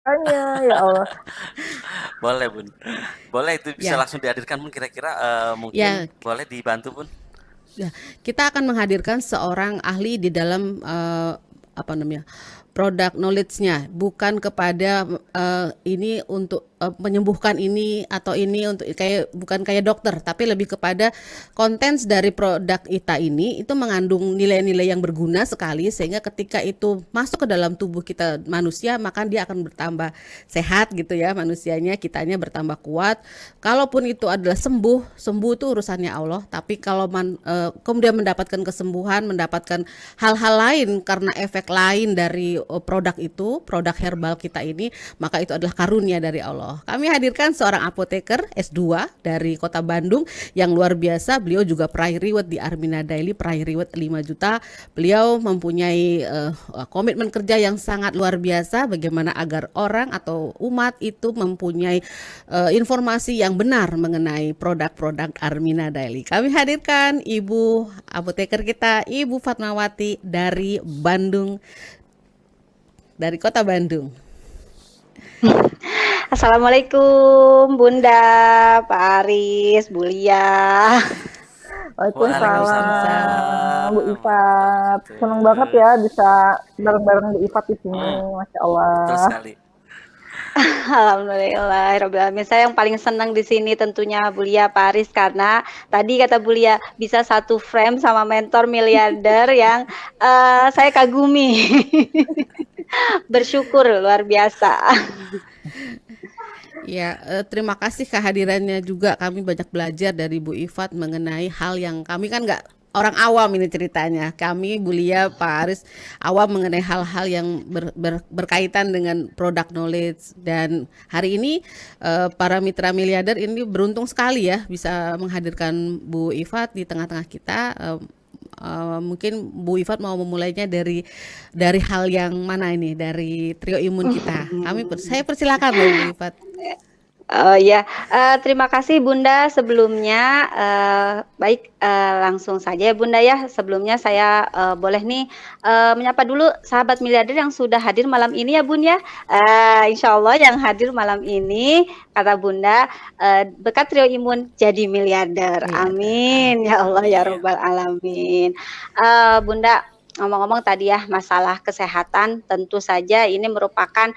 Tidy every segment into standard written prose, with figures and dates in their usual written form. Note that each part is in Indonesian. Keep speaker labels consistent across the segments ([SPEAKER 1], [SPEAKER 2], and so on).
[SPEAKER 1] Makanya, ya Allah.
[SPEAKER 2] Boleh Bun, boleh itu bisa
[SPEAKER 3] Ya,
[SPEAKER 2] langsung dihadirkan Bun, kira-kira mungkin
[SPEAKER 3] ya,
[SPEAKER 2] boleh dibantu Bun.
[SPEAKER 3] ya. Kita akan menghadirkan seorang ahli di dalam apa namanya? Product knowledge-nya, bukan kepada ini untuk menyembuhkan ini atau ini untuk kayak bukan kayak dokter, tapi lebih kepada kontens dari produk kita ini itu mengandung nilai-nilai yang berguna sekali sehingga ketika itu masuk ke dalam tubuh kita manusia maka dia akan bertambah sehat gitu ya manusianya, kitanya bertambah kuat. Kalaupun itu adalah sembuh, sembuh itu urusannya Allah, tapi kalau kemudian mendapatkan kesembuhan, mendapatkan hal-hal lain karena efek lain dari produk itu, produk herbal kita ini, maka itu adalah karunia dari Allah. Kami hadirkan seorang apoteker S2 dari Kota Bandung yang luar biasa. Beliau juga peraih reward di Armina Daily, peraih reward 5 juta. Beliau mempunyai komitmen kerja yang sangat luar biasa bagaimana agar orang atau umat itu mempunyai informasi yang benar mengenai produk-produk Armina Daily. Kami hadirkan Ibu apoteker kita, Ibu Fatmawati dari Bandung, dari Kota Bandung.
[SPEAKER 4] Assalamualaikum Bunda, Pak Aris, Bu Lia.
[SPEAKER 1] Waalaikumsalam, Bu
[SPEAKER 2] Waalaikumsalam
[SPEAKER 1] Ifat. Seneng banget ya bisa bareng-bareng Bu Ifat di sini, Masya
[SPEAKER 2] Betul
[SPEAKER 1] Allah.
[SPEAKER 2] sekali.
[SPEAKER 4] Alhamdulillahirobbilalamin. Saya yang paling senang di sini tentunya Bu Lia, Pak Aris, karena tadi kata Bu Lia bisa satu frame sama mentor miliarder yang saya kagumi. Bersyukur luar biasa.
[SPEAKER 3] Ya, terima kasih kehadirannya juga. Kami banyak belajar dari Bu Ifat mengenai hal yang kami kan nggak orang awam ini ceritanya. Kami, Bu Lia, Pak Aris, awam mengenai hal-hal yang berkaitan dengan product knowledge. Dan hari ini para mitra miliarder ini beruntung sekali ya bisa menghadirkan Bu Ifat di tengah-tengah kita. Mungkin Bu Ifat mau memulainya dari hal yang mana ini, dari trio imun kita. Saya persilakan loh Bu Ifat.
[SPEAKER 4] Oh ya, terima kasih Bunda sebelumnya. Baik, langsung saja ya Bunda ya. Sebelumnya saya boleh nih menyapa dulu sahabat miliarder yang sudah hadir malam ini ya Bun ya. Insya Allah yang hadir malam ini kata Bunda berkat trio imun jadi miliarder. Amin ya Allah ya Robbal Alamin. Bunda, ngomong-ngomong tadi ya masalah kesehatan, tentu saja ini merupakan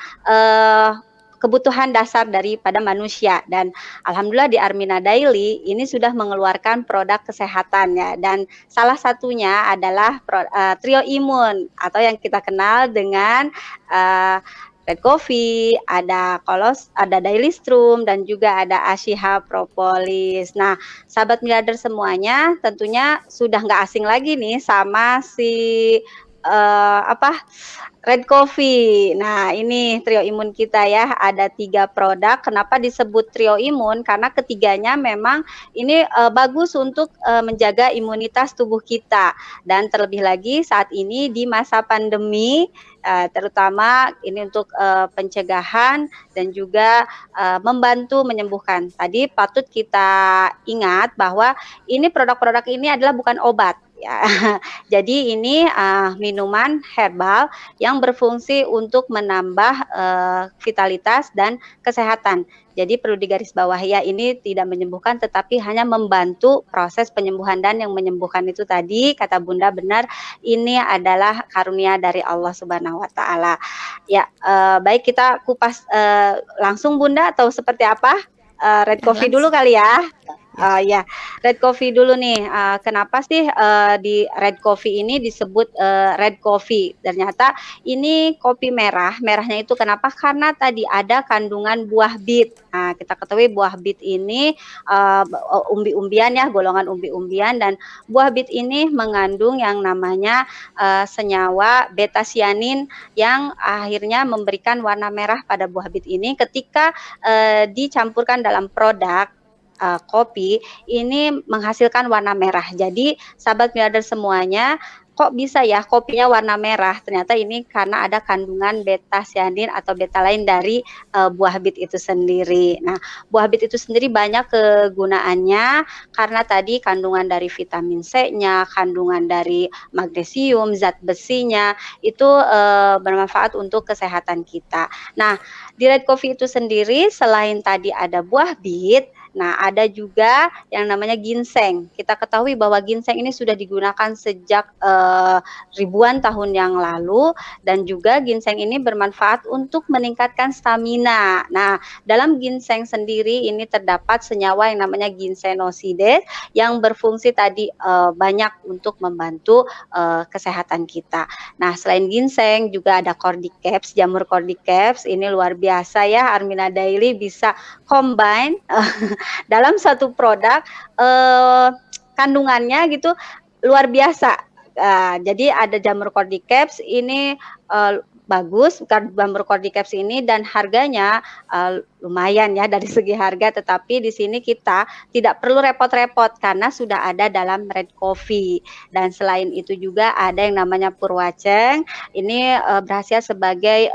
[SPEAKER 4] kebutuhan dasar daripada manusia, dan alhamdulillah di Armina Daily ini sudah mengeluarkan produk kesehatan ya, dan salah satunya adalah trio imun atau yang kita kenal dengan Red Coffee, ada Daily Strom, dan juga ada Ashiha Propolis. Nah, sahabat miliarder semuanya tentunya sudah nggak asing lagi nih sama si Red Coffee. Nah, ini trio imun kita ya, ada 3 produk. Kenapa disebut trio imun? Karena ketiganya memang ini bagus untuk menjaga imunitas tubuh kita. Dan terlebih lagi saat ini di masa pandemi, terutama ini untuk pencegahan dan juga membantu menyembuhkan. Tadi patut kita ingat bahwa ini produk-produk ini adalah bukan obat. Ya, jadi ini minuman herbal yang berfungsi untuk menambah vitalitas dan kesehatan. Jadi perlu digarisbawahi ya, ini tidak menyembuhkan tetapi hanya membantu proses penyembuhan, dan yang menyembuhkan itu tadi kata Bunda benar, ini adalah karunia dari Allah Subhanahu wa taala. Ya, baik kita kupas langsung Bunda atau seperti apa? Red Coffee dulu kali ya. Ya, Red Coffee dulu nih. Kenapa sih di Red Coffee ini disebut Red Coffee? Ternyata ini kopi merah. Merahnya itu kenapa? Karena tadi ada kandungan buah bit. Nah, kita ketahui buah bit ini umbi-umbian ya, golongan umbi-umbian, dan buah bit ini mengandung yang namanya senyawa beta cyanin yang akhirnya memberikan warna merah pada buah bit ini ketika dicampurkan dalam produk kopi ini menghasilkan warna merah. Jadi sahabat miliarder semuanya, kok bisa ya kopinya warna merah? Ternyata ini karena ada kandungan beta-cyanin atau betalain dari buah bit itu sendiri. Nah, buah bit itu sendiri banyak kegunaannya karena tadi kandungan dari vitamin C-nya, kandungan dari magnesium, zat besinya itu bermanfaat untuk kesehatan kita. Nah, di red coffee itu sendiri selain tadi ada buah bit, nah ada juga yang namanya ginseng. Kita ketahui bahwa ginseng ini sudah digunakan sejak ribuan tahun yang lalu dan juga ginseng ini bermanfaat untuk meningkatkan stamina. Nah, dalam ginseng sendiri ini terdapat senyawa yang namanya ginsenosides yang berfungsi tadi banyak untuk membantu kesehatan kita. Nah, selain ginseng juga ada cordyceps, jamur cordyceps ini luar biasa ya. Armina Daily bisa combine dalam satu produk kandungannya gitu luar biasa. Jadi ada jamur cordyceps ini bagus jamur cordyceps ini dan harganya lumayan ya dari segi harga, tetapi di sini kita tidak perlu repot-repot karena sudah ada dalam red coffee. Dan selain itu juga ada yang namanya purwaceng. Ini berhasil sebagai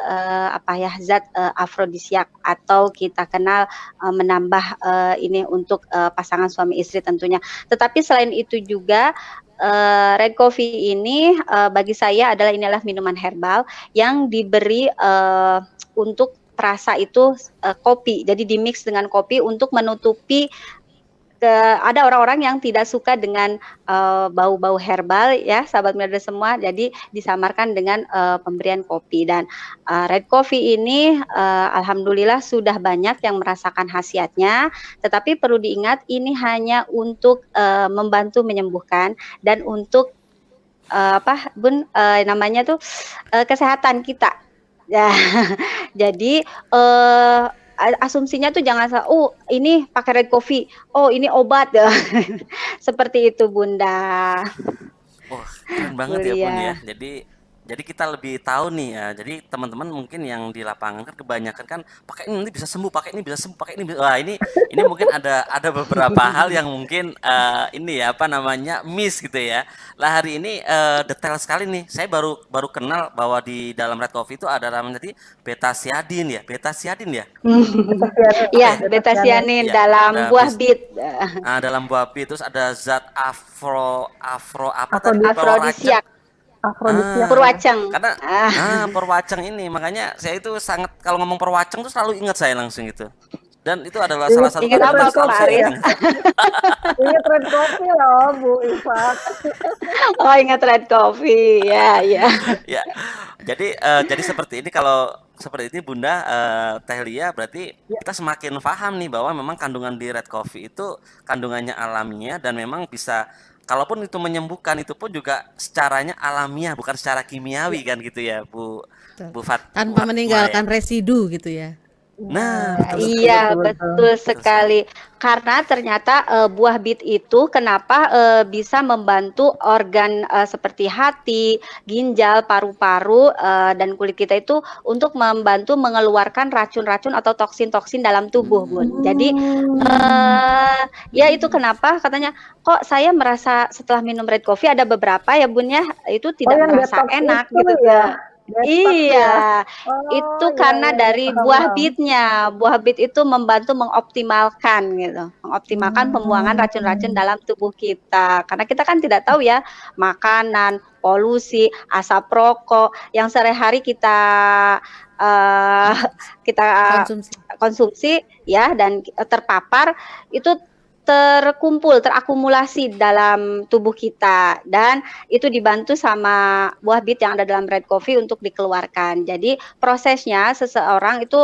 [SPEAKER 4] zat afrodisiak atau kita kenal menambah ini untuk pasangan suami istri tentunya. Tetapi selain itu juga red coffee ini bagi saya adalah minuman herbal yang diberi untuk rasa itu kopi. Jadi dimix dengan kopi untuk menutupi ada orang-orang yang tidak suka dengan bau-bau herbal ya, sahabat Milada semua. Jadi disamarkan dengan pemberian kopi dan red coffee ini alhamdulillah sudah banyak yang merasakan khasiatnya. Tetapi perlu diingat ini hanya untuk membantu menyembuhkan dan untuk namanya tuh kesehatan kita. Ya, jadi asumsinya tuh jangan ini pakai red coffee, oh ini obat, seperti itu Bunda.
[SPEAKER 2] Wah, keren banget ya Bun ya. Jadi kita lebih tahu nih ya. Jadi teman-teman mungkin yang di lapangan kan kebanyakan kan pakai ini nanti bisa sembuh, pakai ini bisa sembuh, pakai ini bisa. Wah, ini mungkin ada beberapa hal yang mungkin ini ya miss gitu ya. Lah hari ini detail sekali nih. Saya baru kenal bahwa di dalam red coffee itu ada namanya tadi beta-cyanin ya. Beta-cyanin ya?
[SPEAKER 4] Iya, beta-cyanin dalam buah bit.
[SPEAKER 2] Dalam buah bit terus ada zat
[SPEAKER 4] afrodisiak. Purwaceng.
[SPEAKER 2] Karena purwaceng ini makanya saya itu sangat kalau ngomong purwaceng tuh selalu ingat saya langsung itu. Dan itu adalah salah satu
[SPEAKER 4] ingat apa Pak Aris?
[SPEAKER 1] Ingat red coffee loh Bu Ifat.
[SPEAKER 4] Oh, ingat red coffee. Ya.
[SPEAKER 2] Ya. Jadi seperti ini kalau seperti ini Bunda Teh Lia berarti kita semakin paham nih bahwa memang kandungan di red coffee itu kandungannya alamiah dan memang bisa kalaupun itu menyembuhkan itu pun juga secaranya alamiah bukan secara kimiawi kan gitu ya Bu Fat.
[SPEAKER 3] Tanpa meninggalkan residu gitu ya.
[SPEAKER 2] Nah,
[SPEAKER 4] betul sekali. Karena ternyata buah bit itu kenapa bisa membantu organ seperti hati, ginjal, paru-paru dan kulit kita itu untuk membantu mengeluarkan racun-racun atau toksin-toksin dalam tubuh, Bun. Jadi ya itu kenapa katanya kok saya merasa setelah minum red coffee ada beberapa ya Bun ya itu tidak merasa enak gitu ya. Iya, itu karena dari buah bitnya. Buah bit itu membantu mengoptimalkan gitu, mengoptimalkan pembuangan racun-racun dalam tubuh kita. Karena kita kan tidak tahu ya, makanan, polusi, asap rokok yang sehari-hari kita konsumsi ya dan terpapar itu terakumulasi dalam tubuh kita dan itu dibantu sama buah bit yang ada dalam red coffee untuk dikeluarkan. Jadi prosesnya seseorang itu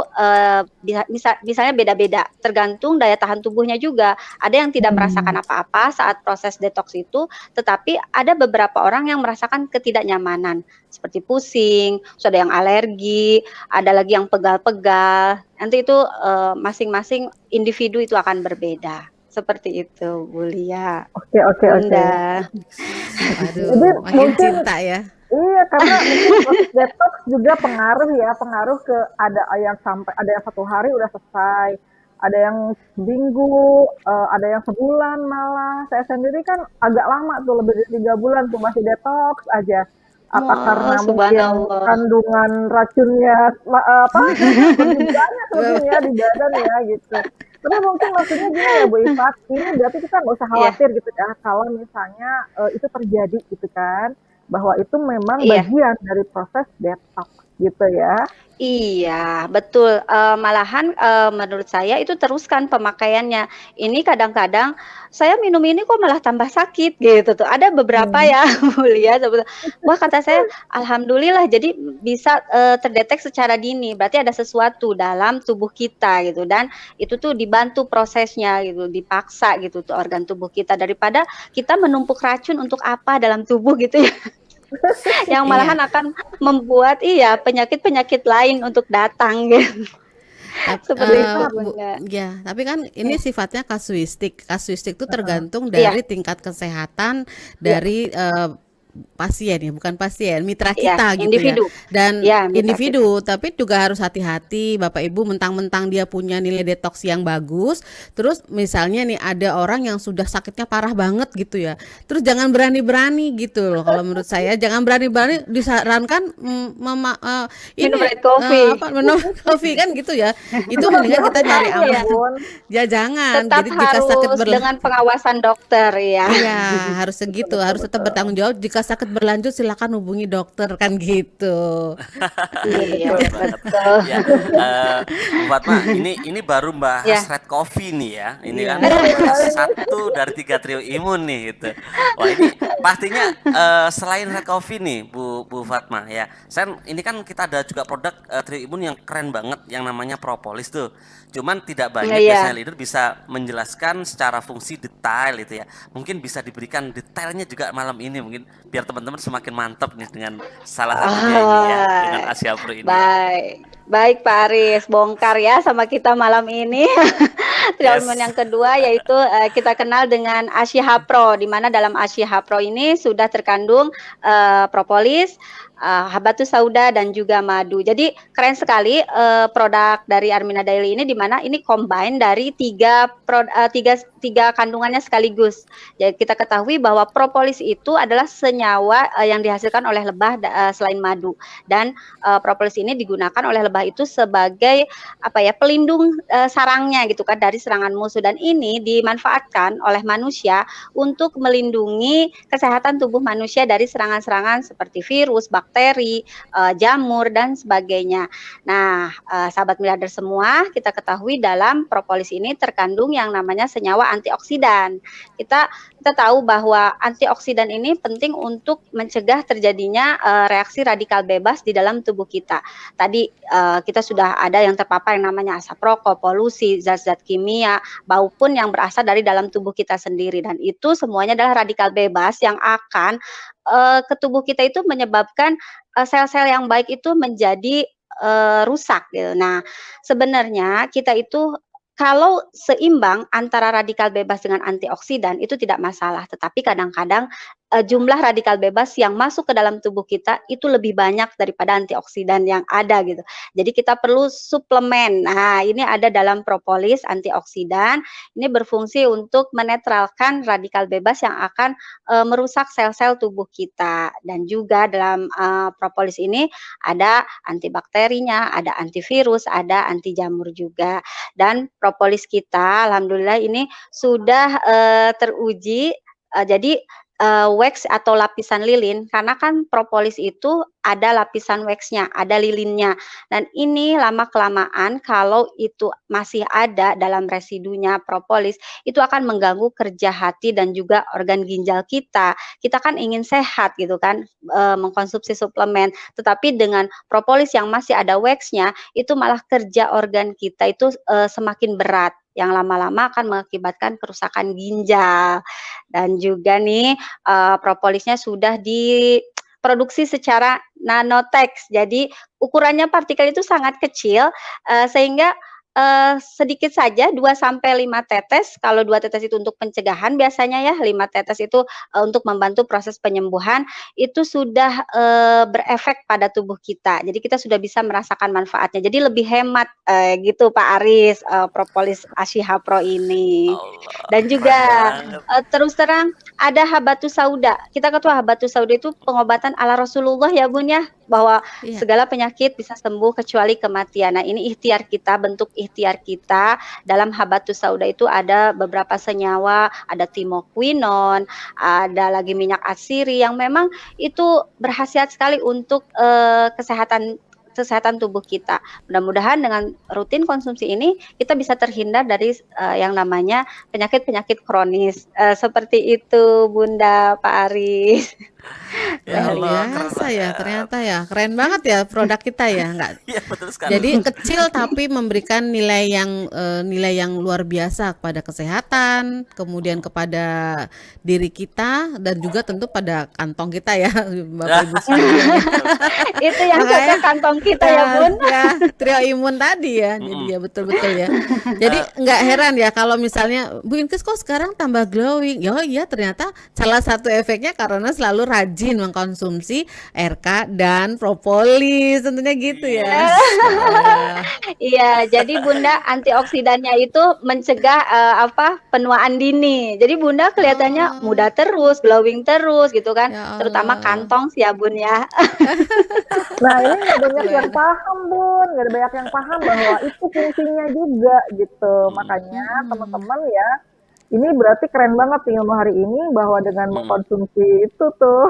[SPEAKER 4] misalnya beda-beda, tergantung daya tahan tubuhnya juga. Ada yang tidak merasakan apa-apa saat proses detox itu, tetapi ada beberapa orang yang merasakan ketidaknyamanan seperti pusing, ada yang alergi, ada lagi yang pegal-pegal. Nanti itu masing-masing individu itu akan berbeda. Seperti itu, Bu Lia.
[SPEAKER 1] Oke.
[SPEAKER 3] Aduh,
[SPEAKER 1] Jadi
[SPEAKER 3] makin cinta ya.
[SPEAKER 1] Iya, karena proses detox juga pengaruh ke ada yang 1 hari udah selesai, ada yang seminggu, ada yang sebulan malah. Saya sendiri kan agak lama tuh, lebih dari 3 bulan tuh masih detoks aja. Apa
[SPEAKER 4] Oh,
[SPEAKER 1] karena mungkin
[SPEAKER 4] subhanallah.
[SPEAKER 1] kandungan racunnya lebih banyak mungkin ya di badan ya gitu. Tapi mungkin maksudnya gini ya Bu Ifat, ini berarti kita nggak usah
[SPEAKER 4] Iya,
[SPEAKER 1] khawatir gitu ya kalau misalnya itu terjadi gitu kan, bahwa itu memang
[SPEAKER 4] iya.
[SPEAKER 1] bagian dari proses detox gitu ya.
[SPEAKER 4] Iya, betul. Malahan, menurut saya itu teruskan pemakaiannya. Ini kadang-kadang saya minum ini kok malah tambah sakit gitu tuh. Ada beberapa
[SPEAKER 1] Hmm.
[SPEAKER 4] ya mulia sebetulnya. Wah, kata saya, alhamdulillah jadi bisa terdeteksi secara dini. Berarti ada sesuatu dalam tubuh kita gitu dan itu tuh dibantu prosesnya gitu, dipaksa gitu tuh organ tubuh kita daripada kita menumpuk racun untuk apa dalam tubuh gitu ya. Yang
[SPEAKER 3] Iya.
[SPEAKER 4] malahan akan membuat iya, penyakit-penyakit lain untuk datang gitu. Seperti itu,
[SPEAKER 3] Bu,
[SPEAKER 4] Bunda.
[SPEAKER 3] ya, tapi kan ini
[SPEAKER 4] Iya,
[SPEAKER 3] sifatnya kasuistik. Kasuistik itu tergantung
[SPEAKER 4] iya,
[SPEAKER 3] dari tingkat kesehatan
[SPEAKER 1] Iya,
[SPEAKER 3] dari pasien ya, bukan pasien, mitra
[SPEAKER 4] iya,
[SPEAKER 3] kita gitu ya.
[SPEAKER 4] individu.
[SPEAKER 3] Dan
[SPEAKER 4] Ya, mitra kita.
[SPEAKER 3] individu, tapi juga harus hati-hati Bapak Ibu mentang-mentang dia punya nilai detoks yang bagus, terus misalnya nih ada orang yang sudah sakitnya parah banget gitu ya. Terus jangan berani-berani gitu loh. Kalau menurut saya jangan berani-berani disarankan
[SPEAKER 4] Minum
[SPEAKER 3] ini
[SPEAKER 4] red coffee.
[SPEAKER 3] apa minum kopi kan gitu ya. Itu mendingan kita nyari
[SPEAKER 1] berbahaya
[SPEAKER 3] aman.
[SPEAKER 4] Iya,
[SPEAKER 1] Bun.
[SPEAKER 3] Ya jangan.
[SPEAKER 4] tetap
[SPEAKER 3] Jadi jika sakit
[SPEAKER 4] harus dengan pengawasan dokter ya.
[SPEAKER 3] iya, harus
[SPEAKER 1] Betul,
[SPEAKER 3] segitu,
[SPEAKER 1] betul,
[SPEAKER 3] harus tetap
[SPEAKER 1] betul.
[SPEAKER 3] bertanggung jawab. Jika sakit berlanjut silakan hubungi dokter kan gitu.
[SPEAKER 1] Iya,
[SPEAKER 4] Iya,
[SPEAKER 1] betul.
[SPEAKER 2] Betul banget.
[SPEAKER 4] betul.
[SPEAKER 2] Ya, Bu Fatma, ini baru bahas
[SPEAKER 4] Ya,
[SPEAKER 2] red coffee nih ya. Ini
[SPEAKER 3] Iya.
[SPEAKER 2] kan bahas satu dari tiga trio imun nih gitu. Wah ini pastinya selain red coffee nih Bu Fatma ya. Ini kan kita ada juga produk trio imun yang keren banget yang namanya propolis tuh. Cuman tidak banyak biasanya
[SPEAKER 4] iya.
[SPEAKER 2] leader bisa menjelaskan secara fungsi detail itu ya. Mungkin bisa diberikan detailnya juga malam ini mungkin biar teman-teman semakin mantap nih dengan salah satunya ini ya, dengan
[SPEAKER 4] Ah,
[SPEAKER 2] Asia Pro ini ya.
[SPEAKER 4] baik. Baik Pak Aris, bongkar ya sama kita malam ini. Treatment
[SPEAKER 2] Yes.
[SPEAKER 4] yang kedua yaitu kita kenal dengan Asia Pro, di mana dalam Asia Pro ini sudah terkandung propolis, habatus sauda dan juga madu. Jadi keren sekali produk dari Armina Daily ini di mana ini combine dari tiga kandungannya sekaligus. Jadi kita ketahui bahwa propolis itu adalah senyawa yang dihasilkan oleh lebah selain madu dan propolis ini digunakan oleh lebah itu sebagai apa ya pelindung sarangnya gitu kan dari serangan musuh dan ini dimanfaatkan oleh manusia untuk melindungi kesehatan tubuh manusia dari serangan-serangan seperti virus, bakteri, jamur dan sebagainya. Nah, sahabat miliarder semua, kita ketahui dalam propolis ini terkandung yang namanya senyawa antioksidan. Kita tahu bahwa antioksidan ini penting untuk mencegah terjadinya reaksi radikal bebas di dalam tubuh kita. Tadi kita sudah ada yang terpapar yang namanya asap rokok, polusi, zat-zat kimia, maupun yang berasal dari dalam tubuh kita sendiri dan itu semuanya adalah radikal bebas yang akan ke tubuh kita itu menyebabkan sel-sel yang baik itu menjadi rusak gitu. Nah, sebenarnya kita itu kalau seimbang antara radikal bebas dengan antioksidan itu tidak masalah, tetapi kadang-kadang jumlah radikal bebas yang masuk ke dalam tubuh kita itu lebih banyak daripada antioksidan yang ada gitu. Jadi kita perlu suplemen. Nah, ini ada dalam propolis antioksidan. Ini berfungsi untuk menetralkan radikal bebas yang akan merusak sel-sel tubuh kita. Dan juga dalam propolis ini ada antibakterinya, ada antivirus, ada anti jamur juga. Dan propolis kita, alhamdulillah ini sudah teruji. Jadi wax atau lapisan lilin, karena kan propolis itu ada lapisan waxnya, ada lilinnya. Dan ini lama-kelamaan kalau itu masih ada dalam residunya propolis, itu akan mengganggu kerja hati dan juga organ ginjal kita. Kita kan ingin sehat gitu kan, mengkonsumsi suplemen. Tetapi dengan propolis yang masih ada waxnya, itu malah kerja organ kita itu semakin berat yang lama-lama akan mengakibatkan kerusakan ginjal dan juga nih propolisnya sudah diproduksi secara nanotex. Jadi ukurannya partikel itu sangat kecil sehingga sedikit saja 2 sampai 5 tetes, kalau 2 tetes itu untuk pencegahan biasanya ya, 5 tetes itu, untuk membantu proses penyembuhan, itu sudah, berefek pada tubuh kita. Jadi kita sudah bisa merasakan manfaatnya. Jadi lebih hemat, gitu Pak Aris, propolis Ashiha Pro ini.
[SPEAKER 2] Allah,
[SPEAKER 4] Dan
[SPEAKER 2] keren
[SPEAKER 4] juga,
[SPEAKER 2] banget.
[SPEAKER 4] terus terang ada Habatus Sauda. Kita ketahui Habatus Sauda itu pengobatan ala Rasulullah ya Bun ya, bahwa
[SPEAKER 3] Iya.
[SPEAKER 4] segala penyakit bisa sembuh kecuali kematian. Nah, ini ikhtiar kita, bentuk ikhtiar kita dalam Habatus Sauda itu ada beberapa senyawa, ada timoquinone, ada lagi minyak atsiri yang memang itu berkhasiat sekali untuk kesehatan tubuh kita. Mudah-mudahan dengan rutin konsumsi ini kita bisa terhindar dari yang namanya penyakit-penyakit kronis. Seperti itu Bunda, Pak Aris.
[SPEAKER 2] Ya
[SPEAKER 3] Luar
[SPEAKER 2] Allah, keren
[SPEAKER 3] biasa ya,
[SPEAKER 2] banget.
[SPEAKER 3] ternyata ya, keren banget ya produk kita ya, nggak.
[SPEAKER 2] Iya, betul sekali.
[SPEAKER 3] Jadi kecil tapi memberikan nilai yang luar biasa kepada kesehatan, kemudian kepada diri kita dan juga tentu pada kantong kita ya, Bapak Ibu sekalian ya.
[SPEAKER 4] Itu yang
[SPEAKER 3] Makanya
[SPEAKER 4] cocok kantong kita ya Bun.
[SPEAKER 3] ya trio imun tadi ya. Jadi ya betul-betul ya. Jadi nggak heran ya kalau misalnya Bu Inkes kok sekarang tambah glowing. Oh iya ternyata salah satu efeknya karena selalu rajin mengkonsumsi RK dan propolis tentunya gitu ya.
[SPEAKER 4] Iya, jadi Bunda antioksidannya itu mencegah penuaan dini. Jadi Bunda kelihatannya
[SPEAKER 3] Oh,
[SPEAKER 4] muda terus, glowing terus gitu kan.
[SPEAKER 3] ya
[SPEAKER 4] Terutama
[SPEAKER 3] Allah.
[SPEAKER 4] kantong sih ya Bun ya.
[SPEAKER 1] Nah, ini nggak banyak yang
[SPEAKER 3] Luar.
[SPEAKER 1] paham, Bun, nggak ada banyak yang paham bahwa itu fungsinya juga gitu. Makanya
[SPEAKER 3] Mm-mm.
[SPEAKER 1] teman-teman ya, ini berarti keren banget nih ilmu hari ini bahwa dengan
[SPEAKER 2] Mm-mm.
[SPEAKER 1] mengkonsumsi itu tuh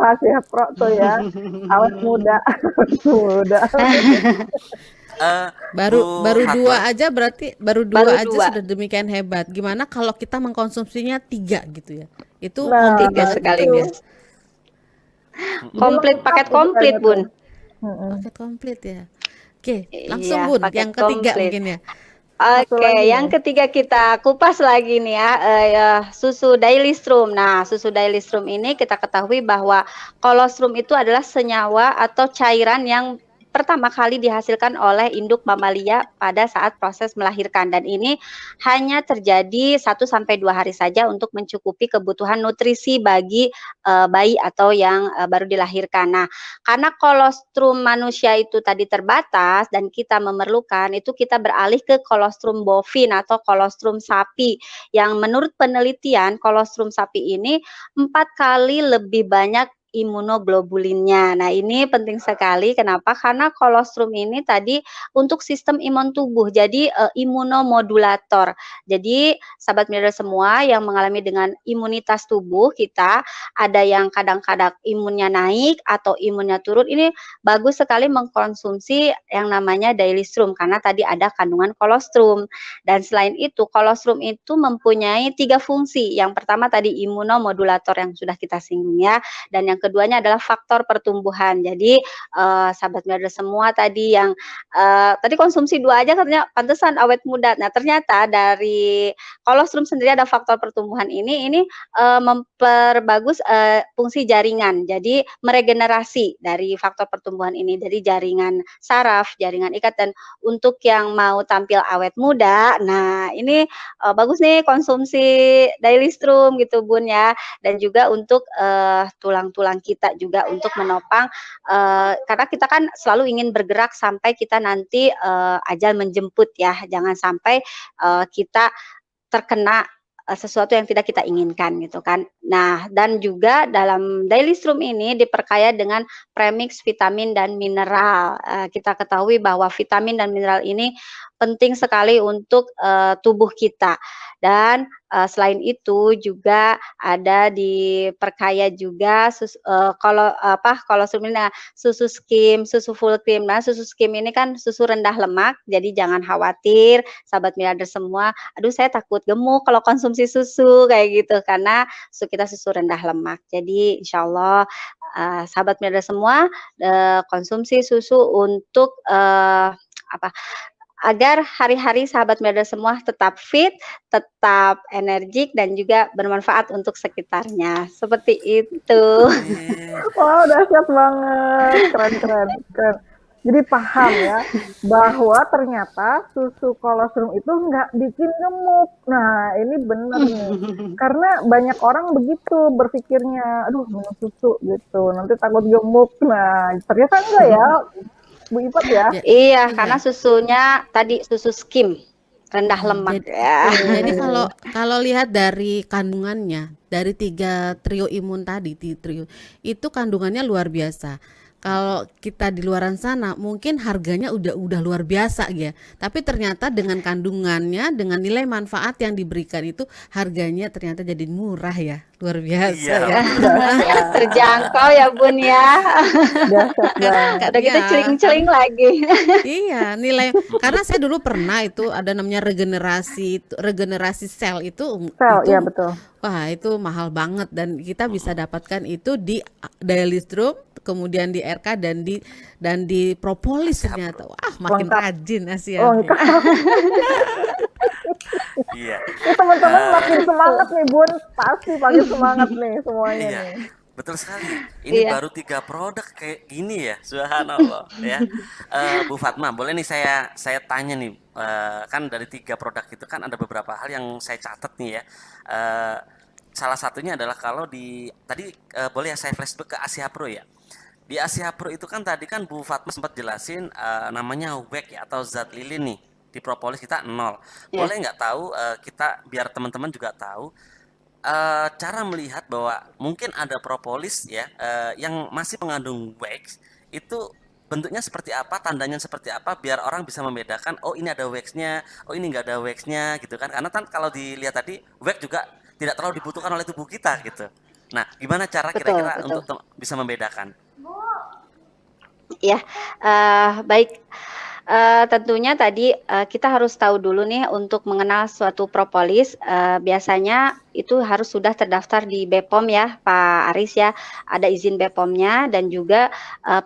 [SPEAKER 1] Asia Pro tuh ya, awet muda, awet muda.
[SPEAKER 3] Baru
[SPEAKER 2] Bu
[SPEAKER 3] baru dua
[SPEAKER 2] Fatma,
[SPEAKER 3] aja berarti baru
[SPEAKER 4] Baru
[SPEAKER 3] dua aja
[SPEAKER 4] 2.
[SPEAKER 3] sudah demikian hebat. Gimana kalau kita mengkonsumsinya 3 gitu ya? Itu
[SPEAKER 1] Nah,
[SPEAKER 3] komplit
[SPEAKER 4] 3
[SPEAKER 3] banget gitu ya.
[SPEAKER 4] sekaligus.
[SPEAKER 1] jadi
[SPEAKER 4] Komplit,
[SPEAKER 1] lengkap
[SPEAKER 4] paket
[SPEAKER 1] tuh
[SPEAKER 4] komplit
[SPEAKER 1] kayaknya tuh.
[SPEAKER 4] Bun.
[SPEAKER 1] Mm-mm.
[SPEAKER 3] Paket komplit ya. Oke, langsung
[SPEAKER 4] Iya,
[SPEAKER 3] Bun,
[SPEAKER 4] paket
[SPEAKER 3] yang ketiga
[SPEAKER 4] komplit.
[SPEAKER 3] mungkin ya.
[SPEAKER 1] Satu
[SPEAKER 4] Oke,
[SPEAKER 1] lagi
[SPEAKER 4] yang
[SPEAKER 1] nih.
[SPEAKER 4] ketiga kita kupas lagi nih ya, susu Daily Strom. Nah, susu Daily Strom ini kita ketahui bahwa kolostrum itu adalah senyawa atau cairan yang pertama kali dihasilkan oleh induk mamalia pada saat proses melahirkan dan ini hanya terjadi 1 sampai 2 hari saja untuk mencukupi kebutuhan nutrisi bagi bayi atau yang baru dilahirkan. Nah, karena kolostrum manusia itu tadi terbatas dan kita memerlukan, itu kita beralih ke kolostrum bovin atau kolostrum sapi, yang menurut penelitian kolostrum sapi ini 4 kali lebih banyak imunoglobulinnya. Nah, ini penting sekali. Kenapa? Karena kolostrum ini tadi untuk sistem imun tubuh, jadi imunomodulator. Jadi, sahabat militer semua yang mengalami dengan imunitas tubuh kita, ada yang kadang-kadang imunnya naik atau imunnya turun, ini bagus sekali mengkonsumsi yang namanya Daily Strom karena tadi ada kandungan kolostrum. Dan selain itu, kolostrum itu mempunyai 3 fungsi. Yang pertama tadi imunomodulator yang sudah kita singgung ya, dan yang keduanya adalah faktor pertumbuhan. Jadi, sahabat militer semua tadi yang tadi konsumsi 2 aja katanya pantesan awet muda. Nah, ternyata dari kolostrum sendiri ada faktor pertumbuhan ini memperbagus fungsi jaringan. Jadi meregenerasi dari faktor pertumbuhan ini dari jaringan saraf, jaringan ikat dan untuk yang mau tampil awet muda, nah ini bagus nih konsumsi Daily Strom gitu Bun ya. Dan juga untuk tulang-tulang kita juga untuk menopang karena kita kan selalu ingin bergerak sampai kita nanti ajal menjemput ya. Jangan sampai kita terkena sesuatu yang tidak kita inginkan gitu kan. Nah, dan juga dalam Daily Strom ini diperkaya dengan premix vitamin dan mineral. Kita ketahui bahwa vitamin dan mineral ini penting sekali untuk tubuh kita. Dan selain itu juga ada diperkaya juga kolostrum ini. Nah, susu skim, susu full cream. Nah, susu skim ini kan susu rendah lemak, jadi jangan khawatir sahabat miliarder semua, aduh saya takut gemuk kalau konsumsi susu kayak gitu karena kita susu rendah lemak. Jadi insyaallah sahabat miliarder semua konsumsi susu untuk agar hari-hari sahabat miliarder semua tetap fit, tetap energik dan juga bermanfaat untuk sekitarnya. Seperti itu.
[SPEAKER 2] Oke.
[SPEAKER 1] Wow, dahsyat banget. Keren, keren, keren. Jadi paham ya, bahwa ternyata susu kolostrum itu nggak bikin gemuk. Nah, ini bener nih. Karena banyak orang begitu berpikirnya, aduh minum susu gitu, nanti takut gemuk. Nah, ternyata enggak ya, Bu Ipat ya.
[SPEAKER 3] Ja-
[SPEAKER 4] Iya,
[SPEAKER 3] iya.
[SPEAKER 4] karena susunya tadi susu skim, rendah lemak
[SPEAKER 3] Jadi,
[SPEAKER 4] ya.
[SPEAKER 3] jadi kalau kalau lihat dari kandungannya, dari 3 trio imun tadi, trio itu kandungannya luar biasa. Kalau kita di luaran sana mungkin harganya udah luar biasa ya. Tapi ternyata dengan kandungannya, dengan nilai manfaat yang diberikan itu harganya ternyata jadi murah ya. Luar biasa
[SPEAKER 2] Iya,
[SPEAKER 3] ya.
[SPEAKER 1] Dahsyat,
[SPEAKER 4] Terjangkau ya Bun ya.
[SPEAKER 1] dahsyat banget.
[SPEAKER 4] Udah gitu
[SPEAKER 3] Ya,
[SPEAKER 4] celing-celing lagi.
[SPEAKER 3] iya, nilai karena saya dulu pernah itu ada namanya regenerasi sel
[SPEAKER 1] Sel,
[SPEAKER 3] itu
[SPEAKER 1] ya betul.
[SPEAKER 3] wah itu mahal banget dan kita bisa dapatkan itu di Dailystrom, kemudian di RK dan di propolis
[SPEAKER 2] Siap,
[SPEAKER 3] ternyata.
[SPEAKER 2] Bro.
[SPEAKER 3] Wah, makin
[SPEAKER 1] Lengkap,
[SPEAKER 3] rajin Asia.
[SPEAKER 1] lengkap.
[SPEAKER 2] Iya.
[SPEAKER 1] Ini teman-teman makin
[SPEAKER 2] Eh,
[SPEAKER 1] semangat nih Bun, pasti makin semangat nih semuanya
[SPEAKER 2] iya,
[SPEAKER 1] nih.
[SPEAKER 2] betul sekali. Ini
[SPEAKER 4] Iya.
[SPEAKER 2] baru 3 produk kayak gini ya, subhanallah ya. Bu Fatma, boleh nih saya tanya nih, kan dari 3 produk itu kan ada beberapa hal yang saya catat nih ya. Eh, Salah satunya adalah kalau di tadi boleh ya saya flashback ke Asia Pro ya. Di Asia Pro itu kan tadi kan Bu Fatma sempat jelasin namanya WEC ya atau zat lilin nih. Di propolis kita 0.
[SPEAKER 4] Ya.
[SPEAKER 2] Boleh nggak tahu kita biar teman-teman juga tahu cara melihat bahwa mungkin ada propolis ya yang masih mengandung wax itu bentuknya seperti apa, tandanya seperti apa biar orang bisa membedakan oh ini ada waxnya, oh ini nggak ada waxnya gitu kan. Karena kan kalau dilihat tadi wax juga tidak terlalu dibutuhkan oleh tubuh kita gitu. Nah, gimana cara
[SPEAKER 4] Betul,
[SPEAKER 2] kira-kira
[SPEAKER 4] betul.
[SPEAKER 2] untuk bisa membedakan?
[SPEAKER 4] Ya, baik. Tentunya tadi kita harus tahu dulu nih untuk mengenal suatu propolis biasanya itu harus sudah terdaftar di BPOM ya Pak Aris ya, ada izin BPOM-nya dan juga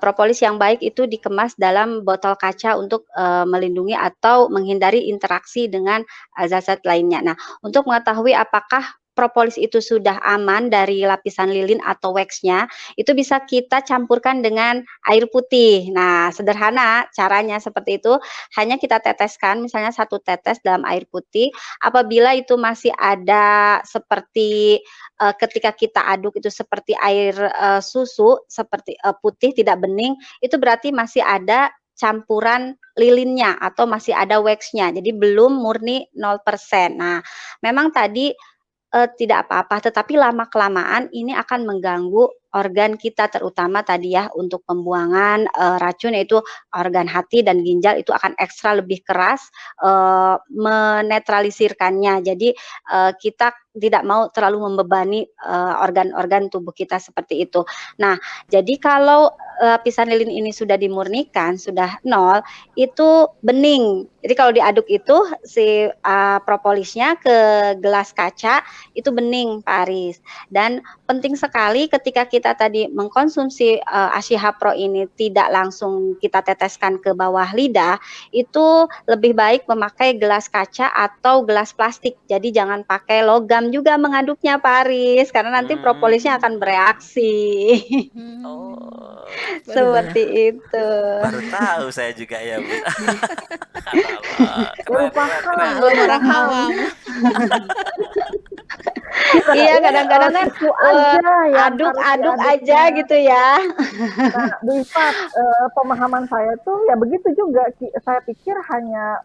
[SPEAKER 4] propolis yang baik itu dikemas dalam botol kaca untuk melindungi atau menghindari interaksi dengan zat-zat lainnya. Nah, untuk mengetahui apakah propolis itu sudah aman dari lapisan lilin atau wax-nya, itu bisa kita campurkan dengan air putih. Nah, sederhana caranya seperti itu, hanya kita teteskan misalnya 1 tetes dalam air putih, apabila itu masih ada seperti, ketika kita aduk itu seperti air, susu, seperti, putih tidak bening, itu berarti masih ada campuran lilinnya atau masih ada wax-nya, jadi belum murni 0%. Nah, memang tadi tidak apa-apa, tetapi lama-kelamaan ini akan mengganggu organ kita, terutama tadi ya untuk pembuangan, racun yaitu organ hati dan ginjal itu akan ekstra lebih keras, menetralisirkannya. Jadi, kita tidak mau terlalu membebani, organ-organ tubuh kita seperti itu. Nah, jadi kalau lapisan lilin ini sudah dimurnikan, sudah 0, itu bening. Jadi kalau diaduk itu si, propolisnya ke gelas kaca, itu bening Pak Aris. Dan penting sekali ketika kita tadi mengkonsumsi Ashihab Pro ini tidak langsung kita teteskan ke bawah lidah, itu lebih baik memakai gelas kaca atau gelas plastik. Jadi jangan pakai logam juga mengaduknya Pak Aris, karena nanti propolisnya akan
[SPEAKER 2] Hmm.
[SPEAKER 4] bereaksi.
[SPEAKER 2] Oh,
[SPEAKER 3] Baru banyak.
[SPEAKER 4] Seperti itu.
[SPEAKER 2] baru tahu saya juga ya, Bu.
[SPEAKER 1] Baru
[SPEAKER 2] Keren, keren, keren.
[SPEAKER 1] paham,
[SPEAKER 3] Maklum
[SPEAKER 1] baru
[SPEAKER 3] orang
[SPEAKER 1] paham.
[SPEAKER 3] awam.
[SPEAKER 1] Nah,
[SPEAKER 4] Iya,
[SPEAKER 1] ini
[SPEAKER 4] kadang-kadang kan
[SPEAKER 1] susu aja yang harus
[SPEAKER 4] aduk-aduk aja
[SPEAKER 1] diaduknya.
[SPEAKER 4] gitu ya.
[SPEAKER 1] Nah, Bu Ifat, pemahaman saya tuh ya begitu juga. Saya pikir hanya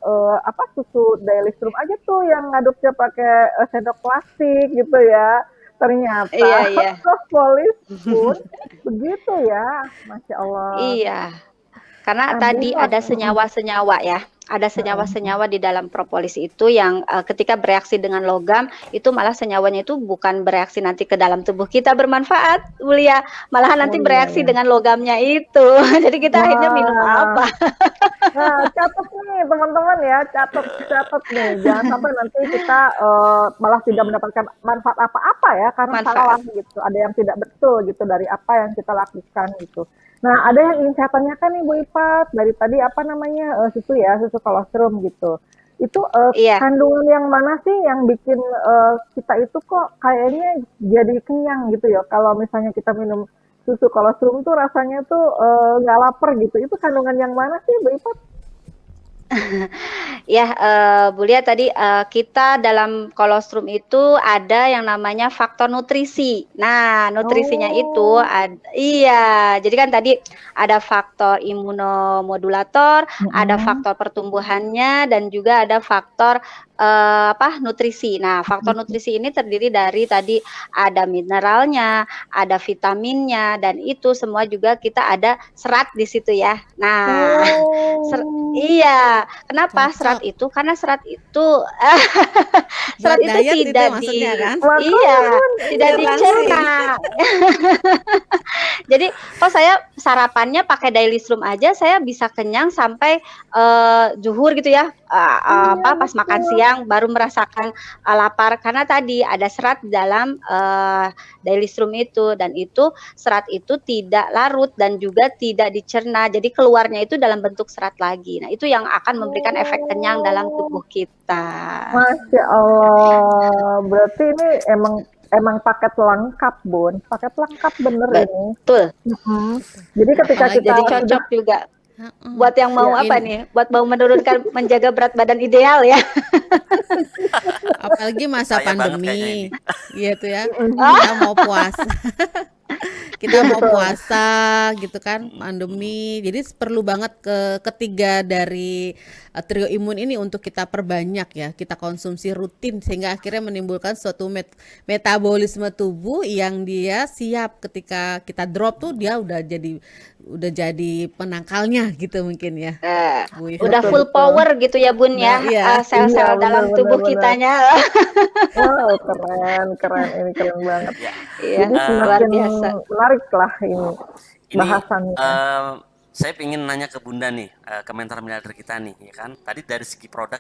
[SPEAKER 1] apa susu Dailystrom aja tuh yang ngaduknya pakai sendok plastik gitu ya. Ternyata
[SPEAKER 4] Iya, iya.
[SPEAKER 1] propolis pun begitu ya, Masya Allah.
[SPEAKER 4] Iya. Karena
[SPEAKER 1] Bu
[SPEAKER 4] tadi
[SPEAKER 1] Ifat,
[SPEAKER 4] ada senyawa-senyawa ya, ada senyawa-senyawa di dalam propolis itu yang ketika bereaksi dengan logam itu malah senyawanya itu bukan bereaksi nanti ke dalam tubuh kita bermanfaat, Mulia, malahan nanti
[SPEAKER 1] oh iya
[SPEAKER 4] bereaksi
[SPEAKER 1] ya.
[SPEAKER 4] dengan logamnya itu. Jadi kita akhirnya minum apa?
[SPEAKER 1] Nah, catat nih teman-teman ya, catat nih. Jangan sampai nanti kita malah tidak mendapatkan manfaat apa-apa ya karena salah
[SPEAKER 4] Manfaat.
[SPEAKER 1] gitu. Ada yang tidak betul gitu dari apa yang kita lakukan gitu. Nah, ada yang ingin saya tanyakan nih Bu Ipat, dari tadi apa namanya susu ya, susu kolostrum gitu. Itu
[SPEAKER 4] Iya.
[SPEAKER 1] kandungan yang mana sih yang bikin kita itu kok kayaknya jadi kenyang gitu ya? Kalau misalnya kita minum susu kolostrum tuh rasanya tuh nggak lapar gitu. Itu kandungan yang mana sih, Bu Ipat?
[SPEAKER 4] Ya, Bu Lia tadi kita dalam kolostrum itu ada yang namanya faktor nutrisi. Nah, nutrisinya itu
[SPEAKER 1] Oh,
[SPEAKER 4] iya, jadi kan tadi ada faktor imunomodulator, ada
[SPEAKER 1] mm-mm,
[SPEAKER 4] faktor pertumbuhannya, dan juga ada faktor nutrisi. Nah, faktor nutrisi ini terdiri dari tadi ada mineralnya, ada vitaminnya, dan itu semua juga kita ada serat di situ ya. Nah,
[SPEAKER 1] oh,
[SPEAKER 4] iya, kenapa serat
[SPEAKER 3] Cocok
[SPEAKER 4] itu? Karena serat itu serat
[SPEAKER 3] buat
[SPEAKER 4] itu
[SPEAKER 3] diet itu
[SPEAKER 4] tidak
[SPEAKER 3] maksudnya kan?
[SPEAKER 4] iya,
[SPEAKER 1] makanya
[SPEAKER 4] tidak
[SPEAKER 3] Biar langsing.
[SPEAKER 4] dicerna. Jadi, kalau saya sarapannya pakai daily Srum aja, saya bisa kenyang sampai zuhur gitu ya.
[SPEAKER 1] iya
[SPEAKER 4] Pas makan
[SPEAKER 1] betul.
[SPEAKER 4] siang baru merasakan lapar karena tadi ada serat di dalam daily Srum itu, dan itu serat itu tidak larut dan juga tidak dicerna. Jadi keluarnya itu dalam bentuk serat lagi. Nah, itu yang akan memberikan efek kenyang dalam
[SPEAKER 1] Oh,
[SPEAKER 4] tubuh kita.
[SPEAKER 1] Masya Allah. Berarti ini emang paket lengkap, Bun. Paket lengkap bener ini.
[SPEAKER 4] Betul.
[SPEAKER 1] Mm-mm. Jadi ketika
[SPEAKER 3] Apalagi
[SPEAKER 1] kita
[SPEAKER 4] Jadi
[SPEAKER 1] sudah
[SPEAKER 4] cocok juga
[SPEAKER 3] heeh,
[SPEAKER 4] buat yang mau
[SPEAKER 1] ya,
[SPEAKER 4] apa
[SPEAKER 3] in
[SPEAKER 4] nih? Buat mau menurunkan menjaga berat badan ideal ya.
[SPEAKER 3] apalagi masa
[SPEAKER 2] Saya banget kayaknya ini.
[SPEAKER 3] pandemi, gitu ya.
[SPEAKER 1] mm-mm,
[SPEAKER 3] Kita mau puasa. Kita mau
[SPEAKER 1] betul.
[SPEAKER 3] puasa gitu kan,
[SPEAKER 2] Mm-mm.
[SPEAKER 3] pandemi. Jadi perlu banget ketiga dari trio imun ini untuk kita perbanyak ya. Kita konsumsi rutin sehingga akhirnya menimbulkan suatu metabolisme tubuh yang dia siap ketika kita drop tuh dia udah jadi penangkalnya gitu mungkin ya,
[SPEAKER 4] Eh,
[SPEAKER 3] Bu
[SPEAKER 4] udah
[SPEAKER 3] Iva.
[SPEAKER 1] Betul,
[SPEAKER 4] full
[SPEAKER 1] betul.
[SPEAKER 4] power gitu ya Bun
[SPEAKER 3] Udah
[SPEAKER 4] ya,
[SPEAKER 3] iya.
[SPEAKER 1] Iya,
[SPEAKER 4] sel-sel
[SPEAKER 1] benar,
[SPEAKER 4] dalam
[SPEAKER 1] benar,
[SPEAKER 4] tubuh
[SPEAKER 1] benar.
[SPEAKER 4] kitanya.
[SPEAKER 1] Wow, keren, keren. Ini keren banget.
[SPEAKER 2] Ya,
[SPEAKER 4] Iya,
[SPEAKER 1] Jadi
[SPEAKER 4] luar
[SPEAKER 1] semakin
[SPEAKER 4] biasa.
[SPEAKER 1] menarik lah ini
[SPEAKER 2] ini
[SPEAKER 1] bahasannya.
[SPEAKER 2] saya ingin nanya ke Bunda nih, ke mentor miliarder kita nih, ya kan. Tadi dari segi produk